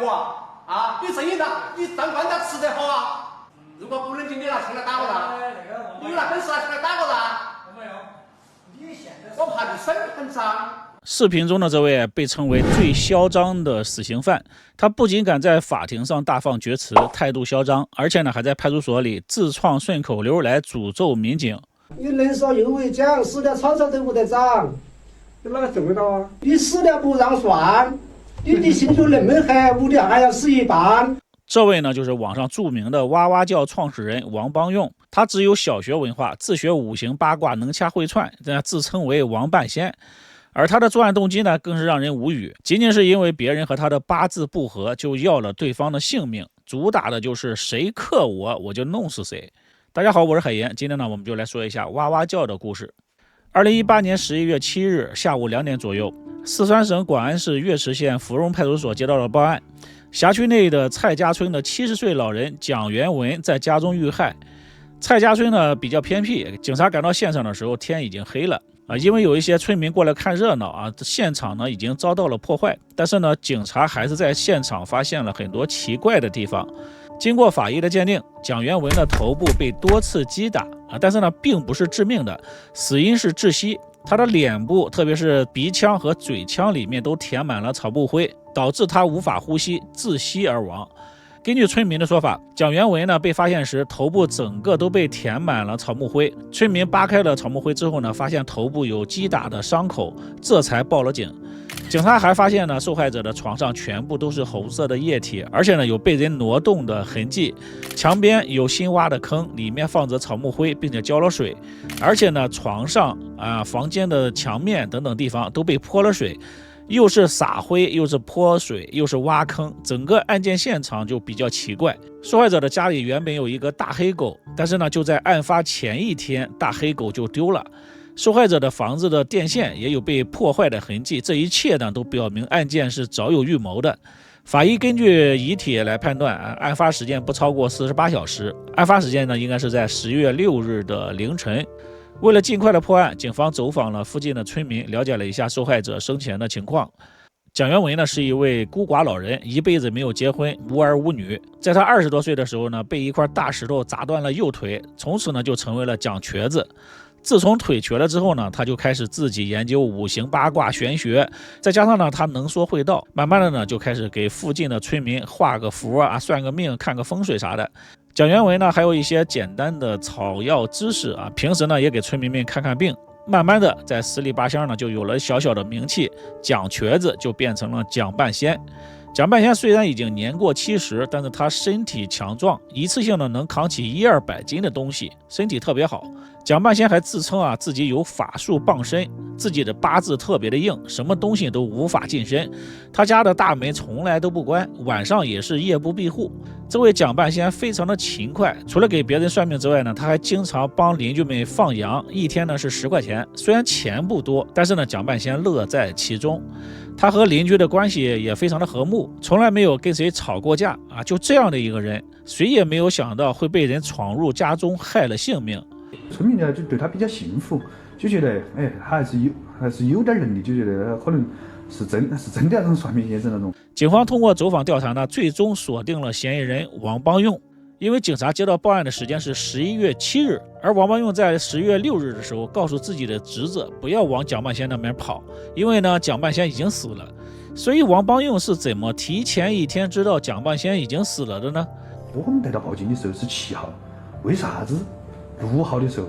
啊！啊，你生意大，你当官长吃得好啊！如果不冷静，你拿枪来打我噻！你有那本事拿枪来打我噻！我怕你身很脏。视频中的这位被称为最嚣张的死刑犯，他不仅敢在法庭上大放厥词，态度嚣张，而且呢还在派出所里自创顺口溜来诅咒民警。你人少又为讲，死了草草都不得长。你哪个做得到啊？你死了不让算，你的心就那么黑，屋里还要死一半。这位呢，就是网上著名的哇哇教创始人王邦用，他只有小学文化，自学五行八卦，能掐会串，自称为王半仙。而他的作案动机呢，更是让人无语，仅仅是因为别人和他的八字不合，就要了对方的性命，主打的就是谁克我，我就弄死谁。大家好，我是海岩，今天呢，我们就来说一下哇哇教的故事。2018年11月7日下午2点左右，四川省广安市岳池县芙蓉派出所接到了报案，辖区内的蔡家村的70岁老人蒋元文在家中遇害。蔡家村呢比较偏僻，警察赶到现场的时候天已经黑了。因为有一些村民过来看热闹啊，现场呢已经遭到了破坏，但是呢，警察还是在现场发现了很多奇怪的地方。经过法医的鉴定，蒋元文的头部被多次击打但是呢，并不是致命的，死因是窒息。他的脸部，特别是鼻腔和嘴腔里面都填满了草木灰，导致他无法呼吸，窒息而亡。根据村民的说法，蒋元文呢被发现时，头部整个都被填满了草木灰。村民扒开了草木灰之后呢，发现头部有击打的伤口，这才报了警。警察还发现呢，受害者的床上全部都是红色的液体，而且呢有被人挪动的痕迹。墙边有新挖的坑，里面放着草木灰，并且浇了水。而且呢，床上房间的墙面等等地方都被泼了水。又是撒灰，又是泼水，又是挖坑，整个案件现场就比较奇怪。受害者的家里原本有一个大黑狗，但是呢，就在案发前一天，大黑狗就丢了。受害者的房子的电线也有被破坏的痕迹，这一切呢都表明案件是早有预谋的。法医根据遗体来判断，案发时间不超过48小时，案发时间呢应该是在10月6日的凌晨。为了尽快的破案，警方走访了附近的村民，了解了一下受害者生前的情况。蒋元文呢是一位孤寡老人，一辈子没有结婚，无儿无女。在他20多岁的时候呢，被一块大石头砸断了右腿，从此呢就成为了蒋瘸子。自从腿瘸了之后呢，他就开始自己研究五行八卦玄学，再加上呢他能说会道，慢慢的呢就开始给附近的村民画个符算个命，看个风水啥的。蒋元文呢还有一些简单的草药知识平时呢也给村民们看看病。慢慢的在十里八乡呢就有了小小的名气，蒋瘸子就变成了蒋半仙。蒋半仙虽然已经年过70，但是他身体强壮，一次性的能扛起100-200斤的东西，身体特别好。蒋半仙还自称自己有法术傍身，自己的八字特别的硬，什么东西都无法近身。他家的大门从来都不关，晚上也是夜不闭户。这位蒋半仙非常的勤快，除了给别人算命之外呢，他还经常帮邻居们放羊，一天呢是10块钱。虽然钱不多，但是呢蒋半仙乐在其中。他和邻居的关系也非常的和睦，从来没有跟谁吵过架就这样的一个人，谁也没有想到会被人闯入家中害了性命。村民呢就对他比较信服，就觉得他还是有点能力，就觉得可能是真的能算命先生那种。警方通过走访调查呢，最终锁定了嫌疑人王邦用。因为警察接到报案的时间是11月7日，而王邦用在10月6日的时候告诉自己的侄子不要往蒋半仙那边跑，因为呢蒋半仙已经死了。所以王邦用是怎么提前一天知道蒋半仙已经死了的呢？我们得到报警的时候是7号，为啥子6号的时候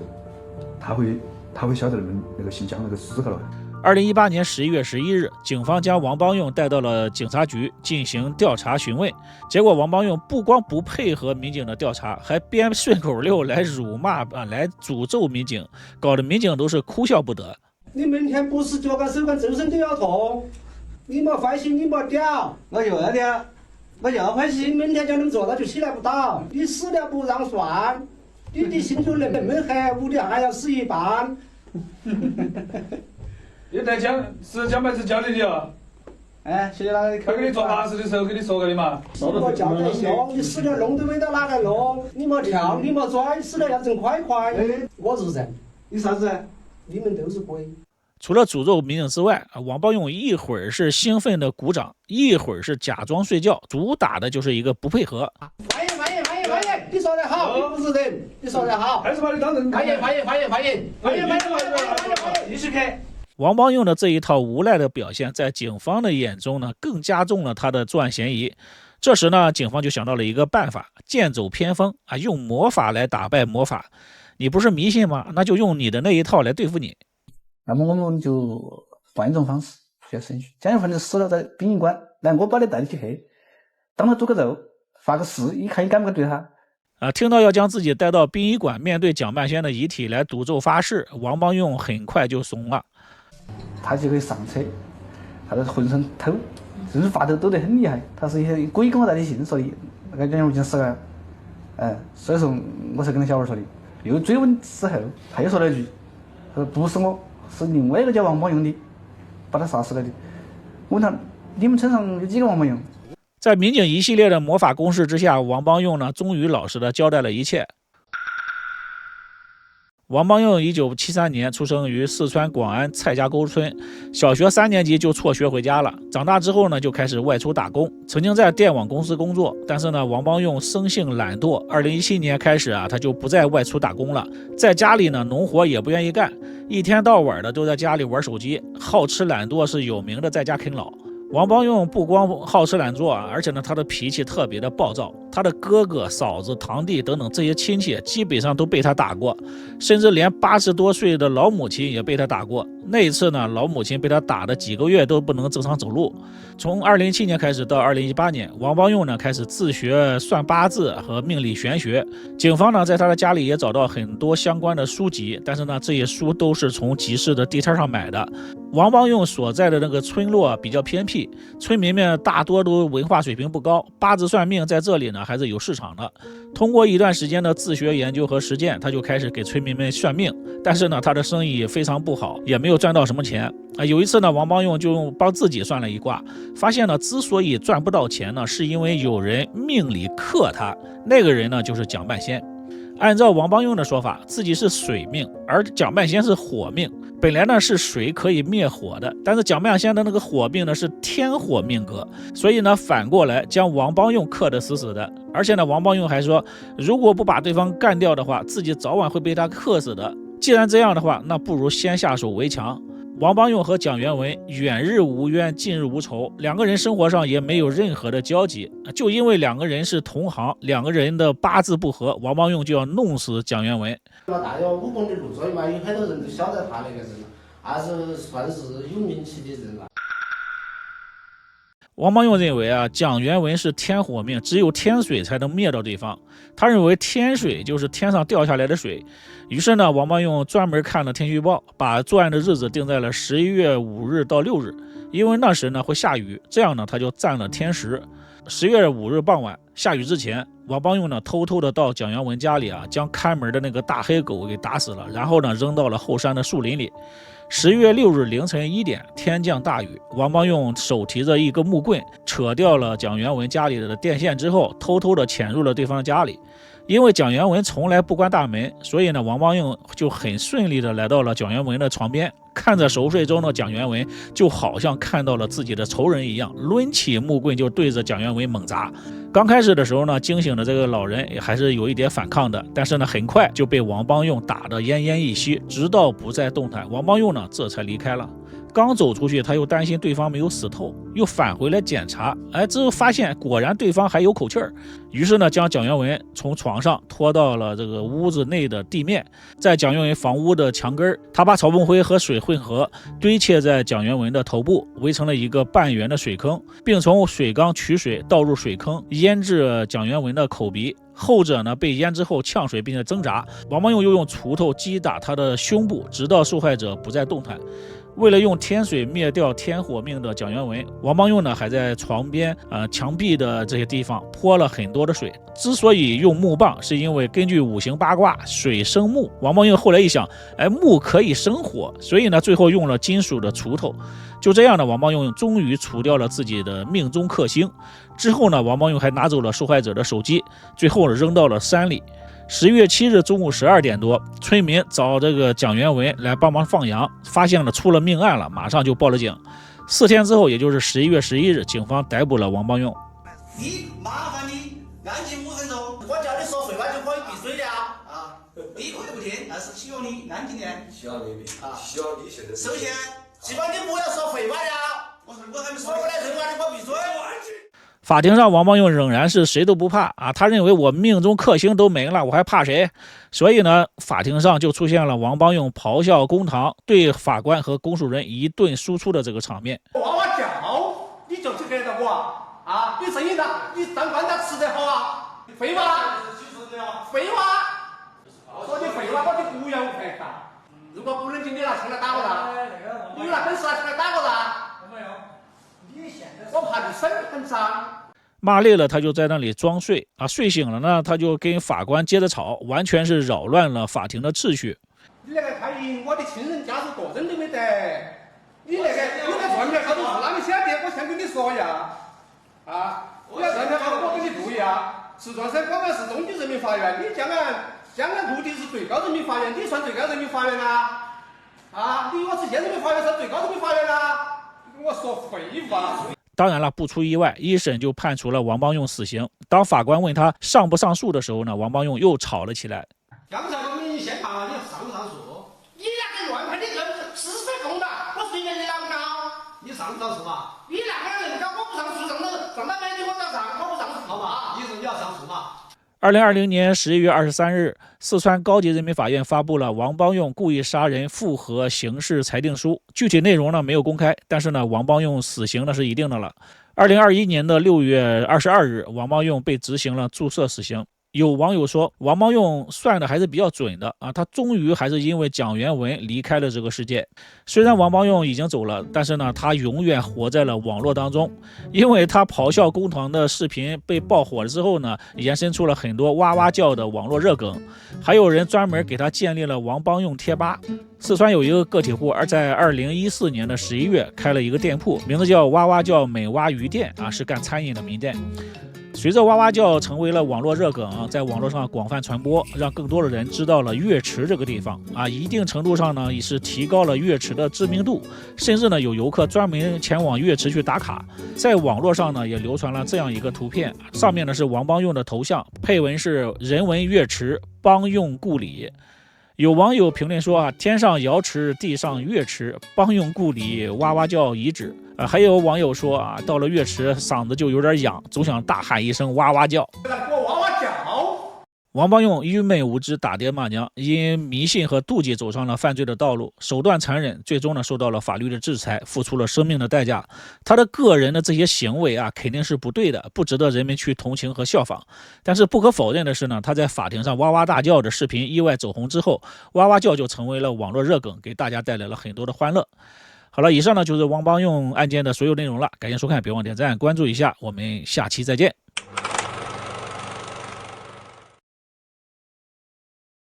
他会晓得那个姓蒋那个死了？2018年11月11日，警方将王邦用带到了警察局进行调查询问。结果王邦用不光不配合民警的调查，还编顺口溜来辱骂来诅咒民警，搞得民警都是哭笑不得。你明天不是脚干手干周身都要痛，你莫坏心，你莫屌，我就要屌，我就坏心。明天叫你们做，那就起来不到。你死了不让算，你的心就那么黑，屋里还要死一半。你带蒋半仙教你的哦。谢谢哪个？他给你做法事的时候跟你说过的嘛。你莫叫得凶，你死了弄都没到哪来弄，你莫跳，你莫拽，死了要整块块。我是人，你啥子？你们都是鬼。除了诅咒民警之外，王邦用一会儿是兴奋的鼓掌，一会儿是假装睡觉，主打的就是一个不配合。欢迎，你说得好，你不是人，你说得好，还是把你当人。欢迎，继续开。王邦用的这一套无赖的表现，在警方的眼中呢，更加重了他的作案嫌疑。这时呢，警方就想到了一个办法，剑走偏锋啊，用魔法来打败魔法。你不是迷信吗？那就用你的那一套来对付你。那么我们就换一种方式去审讯，蒋元文就死了在殡仪馆，来我把你带你去黑，当他煮个肉，发个誓，一看你敢不敢对他。听到要将自己带到殡仪馆，面对蒋半仙的遗体来赌咒发誓，王邦用很快就怂了。他就可以上车，他的浑身抖，甚至发抖抖得很厉害。他是一些鬼跟我带的信说的，那个蒋元文已经死了，所以说我才跟那小孩说的。又追问之后，他又说了一句，他说不是我，是另外一个叫王邦用的把他杀死了的。我问他，你们村上有几个王邦用？在民警一系列的魔法攻势之下，王邦用呢终于老实的交代了一切。王邦用1973年出生于四川广安蔡家沟村，小学3年级就辍学回家了。长大之后呢，就开始外出打工，曾经在电网公司工作。但是呢，王邦用生性懒惰，2017年开始他就不再外出打工了，在家里呢，农活也不愿意干，一天到晚的都在家里玩手机，好吃懒惰是有名的在家啃老。王邦用不光好吃懒做而且呢，他的脾气特别的暴躁，他的哥哥、嫂子、堂弟等等这些亲戚基本上都被他打过，甚至连80多岁的老母亲也被他打过。那一次呢，老母亲被他打的几个月都不能正常走路。从2007年开始到2018年，王邦用呢开始自学算八字和命理玄学。警方呢在他的家里也找到很多相关的书籍，但是呢这些书都是从集市的地摊上买的。王邦用所在的那个村落比较偏僻，村民们大多都文化水平不高，八字算命在这里呢还是有市场的。通过一段时间的自学研究和实践，他就开始给村民们算命，但是呢他的生意非常不好，也没有赚到什么钱。有一次呢，王邦用就帮自己算了一卦，发现呢之所以赚不到钱呢，是因为有人命里克他，那个人呢就是蒋半仙。按照王邦用的说法，自己是水命，而蒋半仙是火命。本来呢是水可以灭火的，但是蒋半仙的那个火命呢是天火命格，所以呢反过来将王邦用克得死死的。而且呢，王邦用还说，如果不把对方干掉的话，自己早晚会被他克死的。既然这样的话，那不如先下手为强。王邦用和蒋元文远日无冤，近日无仇，两个人生活上也没有任何的交集，就因为两个人是同行，两个人的八字不合，王邦用就要弄死蒋元文。大有武功的路，所以嘛，有很多人都晓得他那个人，还是算是有名气的人了。王邦用认为蒋元文是天火命，只有天水才能灭掉对方。他认为天水就是天上掉下来的水。于是呢，王邦用专门看了天气预报，把作案的日子定在了11月5日到6日，因为那时呢会下雨，这样呢他就占了天时。10月5日傍晚下雨之前，王邦用呢偷偷的到蒋元文家里将看门的那个大黑狗给打死了，然后呢扔到了后山的树林里。10月6日凌晨1点，天降大雨，王邦用手提着一个木棍，扯掉了蒋元文家里的电线之后，偷偷的潜入了对方家里。因为蒋元文从来不关大门，所以呢，王邦用就很顺利的来到了蒋元文的床边，看着熟睡中的蒋元文，就好像看到了自己的仇人一样，抡起木棍就对着蒋元文猛砸。刚开始的时候呢，惊醒的这个老人也还是有一点反抗的，但是呢，很快就被王邦用打得奄奄一息，直到不再动弹。王邦用呢，这才离开了。刚走出去，他又担心对方没有死透，又返回来检查，之后发现果然对方还有口气儿，于是呢，将蒋元文从床上拖到了这个屋子内的地面，在蒋元文房屋的墙根，他把草木灰和水混合，堆砌在蒋元文的头部，围成了一个半圆的水坑，并从水缸取水倒入水坑，腌制蒋元文的口鼻。后者呢被腌之后呛水并且挣扎，王邦用又用锄头击打他的胸部，直到受害者不再动弹。为了用天水灭掉天火命的蒋元文，王邦用呢还在床边、墙壁的这些地方泼了很多的水。之所以用木棒，是因为根据五行八卦，水生木。王邦用后来一想，木可以生火，所以呢最后用了金属的锄头。就这样呢，王邦用终于除掉了自己的命中克星。之后呢，王邦用还拿走了受害者的手机，最后扔到了山里。11月7日中午12点多，村民找这个蒋元文来帮忙放羊，发现了出了命案了，马上就报了警。4天之后，也就是11月11日，警方逮捕了王邦用。麻烦你安静5分钟，我叫你说废话就可以闭嘴的啊！你可以不听，但是希望你安静点。希望你现在。首先，希望你不要说废话了。我还没说过来废话，你给我闭嘴。法庭上，王邦用仍然是谁都不怕啊！他认为我命中克星都没了，我还怕谁？所以呢，法庭上就出现了王邦用咆哮公堂，对法官和公诉人一顿输出的这个场面。哇哇叫，你就去给到我啊！你声音大，你当官大吃得好啊！废话，废话，说你废话，我就不要赔他。如果不冷静，你拿枪来打我噻！你拿本事拿枪来打我噻！我怕你手很脏。骂累了，他就在那里装睡啊，睡醒了呢，他就跟法官接着吵，完全是扰乱了法庭的秩序。你那个太阴，我的亲人家属个人都没得。你那个传票高头是哪里写的？我先跟你说一下啊，你要传票高头我跟你注意啊。石庄省广安市中级人民法院，你江安陆地是最高人民法院，你算最高人民法院啊？啊，你我是县人民法院，算最高人民法院啊？跟我说废话。当然了，不出意外，一审就判处了王邦用死刑。当法官问他上不上诉的时候呢，王邦用又吵了起来。刚才我们先判了，你上不上诉？你那个乱判，你这是非公的，我随便你啷个你上不上诉嘛？你那个人高，我不上诉，上到美女我咋上？我不上诉好嘛？你说你要上诉嘛？2020年11月23日，四川高级人民法院发布了王邦用故意杀人复核刑事裁定书，具体内容呢没有公开，但是呢，王邦用死刑呢是一定的了。2021年的6月22日，王邦用被执行了注射死刑。有网友说，王邦用算的还是比较准的啊，他终于还是因为蒋元文离开了这个世界。虽然王邦用已经走了，但是呢，他永远活在了网络当中，因为他咆哮公堂的视频被爆火了之后呢，延伸出了很多哇哇叫的网络热梗，还有人专门给他建立了王邦用贴吧。四川有一个个体户，而在2014年的11月开了一个店铺，名字叫哇哇叫美蛙鱼店啊，是干餐饮的名店。随着哇哇叫成为了网络热梗，在网络上广泛传播，让更多的人知道了月池这个地方啊，一定程度上呢也是提高了月池的知名度，甚至呢有游客专门前往月池去打卡。在网络上呢也流传了这样一个图片，上面呢是王邦用的头像，配文是人文月池邦用故里。有网友评论说啊，天上瑶池，地上月池，邦用故里哇哇叫遗址。还有网友说啊，到了月池嗓子就有点痒，总想大喊一声哇哇叫。王邦用愚昧无知，打爹骂娘，因迷信和妒忌走上了犯罪的道路，手段残忍，最终呢受到了法律的制裁，付出了生命的代价。他的个人的这些行为啊，肯定是不对的，不值得人们去同情和效仿。但是不可否认的是呢，他在法庭上哇哇大叫的视频意外走红之后，哇哇叫就成为了网络热梗，给大家带来了很多的欢乐。好了，以上呢就是王邦用案件的所有内容了，感谢收看，别忘点赞关注一下，我们下期再见。